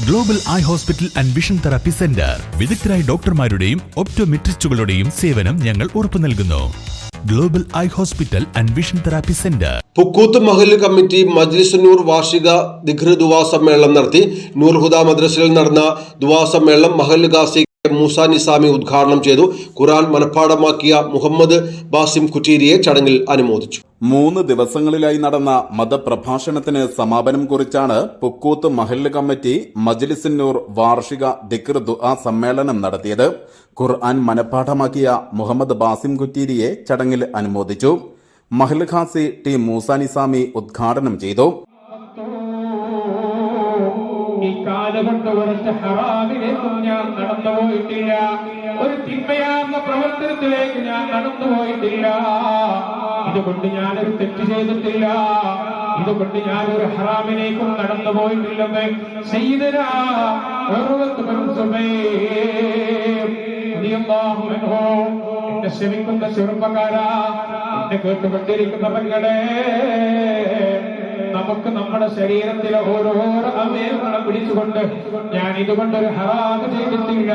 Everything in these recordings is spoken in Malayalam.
Global eye hospital and vision therapy centre വിദഗ്ധരായ ഡോക്ടർമാരുടെയും ഒപ്റ്റോമെട്രിസ്റ്റുകളുടെയും സേവനം ഞങ്ങൾ ഉറപ്പു നൽകുന്നു. Global eye hospital and vision therapy centre. പുക്കൂത്ത് മഹല്ല് കമ്മിറ്റി മജ്ലിസ് നൂർ വാർഷിക ദിക്ർ ദുആ സമ്മേളനം നടത്തി. നൂർ ഹുദ മദ്രസയിൽ നടന്ന ദുആ സമ്മേളനം മഹല്ല് ഖാസി മൂസ നിസാമി ഉദ്ഘാടനം ചെയ്തു. ഖുർആൻ മനഃപ്പാഠമാക്കിയ മുഹമ്മദ് ബാസിം കുറ്റീരിയെ ചടങ്ങിൽ അനുമോദിച്ചു. 3 ദിവസങ്ങളിലായി നടന്ന മതപ്രഭാഷണത്തിന് സമാപനം കുറിച്ചാണ് പുക്കൂത്ത് മഹല്ല് കമ്മിറ്റി മജ്ലിസ് നൂർ വാർഷിക ദിക്ർ ദുആ സമ്മേളനം നടത്തിയത്. ഖുർആൻ മനഃപ്പാഠമാക്കിയ മുഹമ്മദ് ബാസിം കുറ്റീരിയെ ചടങ്ങിൽ അനുമോദിച്ചു. മഹല്ല് ഖാസി ടി മൂസ നിസാമി ഉദ്ഘാടനം ചെയ്തു. ഹറാമിലേക്കും ഞാൻ നടന്നുപോയിട്ടില്ല, ഒരു തിന്മയാർന്ന പ്രവർത്തനത്തിലേക്ക് ഞാൻ നടന്നുപോയിട്ടില്ല. ഇതുകൊണ്ട് ഞാനൊരു തെറ്റ് ചെയ്തിട്ടില്ല, ഇതുകൊണ്ട് ഞാനൊരു ഹറാമിലേക്കും നടന്നു പോയിട്ടില്ലെന്ന് സയ്യിദനാ ഉർവത്ത് ബിൻ സുബൈർ റളിയല്ലാഹു അൻഹു. എന്നെ ശ്രമിക്കുന്ന ചെറുപ്പക്കാരാ, എന്നെ കേട്ടുകൊണ്ടിരിക്കുന്ന പെങ്ങളെ, നമുക്ക് നമ്മുടെ ശരീരത്തിലെ ഓരോരോ അവയവങ്ങളെ പിടിച്ചുകൊണ്ട് ഞാൻ ഇതുകൊണ്ടൊരു ഹറാമ് ചെയ്തിട്ടില്ല,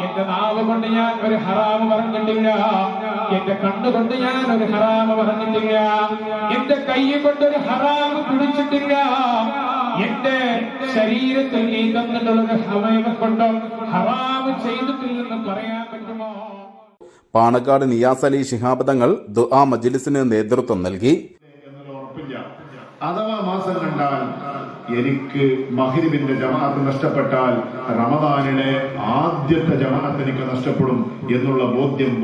എന്റെ നാവ് കൊണ്ട് ഞാൻ ഒരു ഹറാമ് പറഞ്ഞിട്ടില്ല, എന്റെ കണ്ണുകൊണ്ട് ഞാൻ ഒരു ഹറാമ് പറഞ്ഞിട്ടില്ല, എന്റെ കൈ കൊണ്ടൊരു ഹറാമ് പിടിച്ചിട്ടില്ല, എന്റെ ശരീരത്തിൽ നീ തന്നിട്ടുള്ളൊരു അവയവം കൊണ്ട് ഹറാമ് ചെയ്തിട്ടില്ലെന്ന് പറയാൻ പറ്റുമോ? പാണക്കാട് നിയാസ് അലി ശിഹാബ് തങ്ങൾ ദുആ മജ്ലിസിന് നേതൃത്വം നൽകി. അഥവാ മാസം കണ്ടാൽ എനിക്ക് മഗ്രിബിന്റെ ജമാഅത്ത് നഷ്ടപ്പെട്ടാൽ റമദാനിലെ ആദ്യത്തെ ജമാഅത്ത് എനിക്ക് നഷ്ടപ്പെടും എന്നുള്ള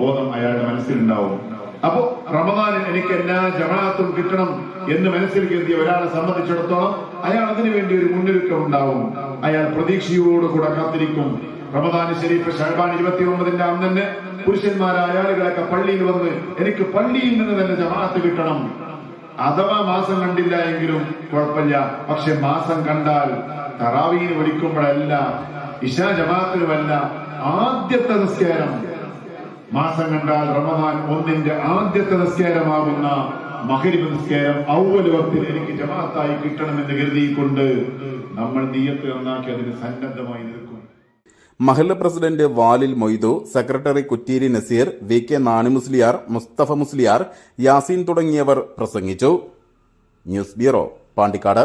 ബോധം അയാളുടെ മനസ്സിലുണ്ടാവും. അപ്പോ റമദാനിൽ എനിക്ക് എല്ലാ ജമാഅത്തും കിട്ടണം എന്ന് മനസ്സിൽ കരുതിയ ഒരാളെ സംബന്ധിച്ചിടത്തോളം അയാൾ അതിനു വേണ്ടി ഒരു മുന്നൊരുക്കം ഉണ്ടാവും. അയാൾ പ്രതീക്ഷയോടുകൂടെ കാത്തിരിക്കും. റമദാൻ ശരീഫ് ശഅബാൻ 29 അന്ന് തന്നെ പുരുഷന്മാരായ ആളുകളൊക്കെ പള്ളിയിൽ വന്ന് എനിക്ക് പള്ളിയിൽ നിന്ന് തന്നെ ജമാഅത്ത് കിട്ടണം. അഥവാ മാസം കണ്ടില്ല എങ്കിലും കുഴപ്പമില്ല, പക്ഷെ മാസം കണ്ടാൽ തറാവീന് വിളിക്കുമ്പോഴല്ല, ഇശാ ജമാഅത്തിനുമല്ല, ആദ്യത്തെ നിസ്കാരം മാസം കണ്ടാൽ റമദാൻ 1 ആദ്യത്തെ നിസ്കാരമാകുന്ന മഗ്രിബ് നിസ്കാരം ഔവൽ വക്തിൽ എനിക്ക് ജമാഅത്തായി കിട്ടണമെന്ന് കരുതിക്കൊണ്ട് നമ്മൾ നിയ്യത്ത് നന്നാക്കി അതിന് സന്നദ്ധമായി നിൽക്കും. മഹല്ല് president Valil Moidu, secretary Kutteeri Nazeer, V K Nani Musliyar, Musthafa Musliyar, Yaseen തുടങ്ങിയവർ പ്രസംഗിച്ചു. News bureau, Pandikkad.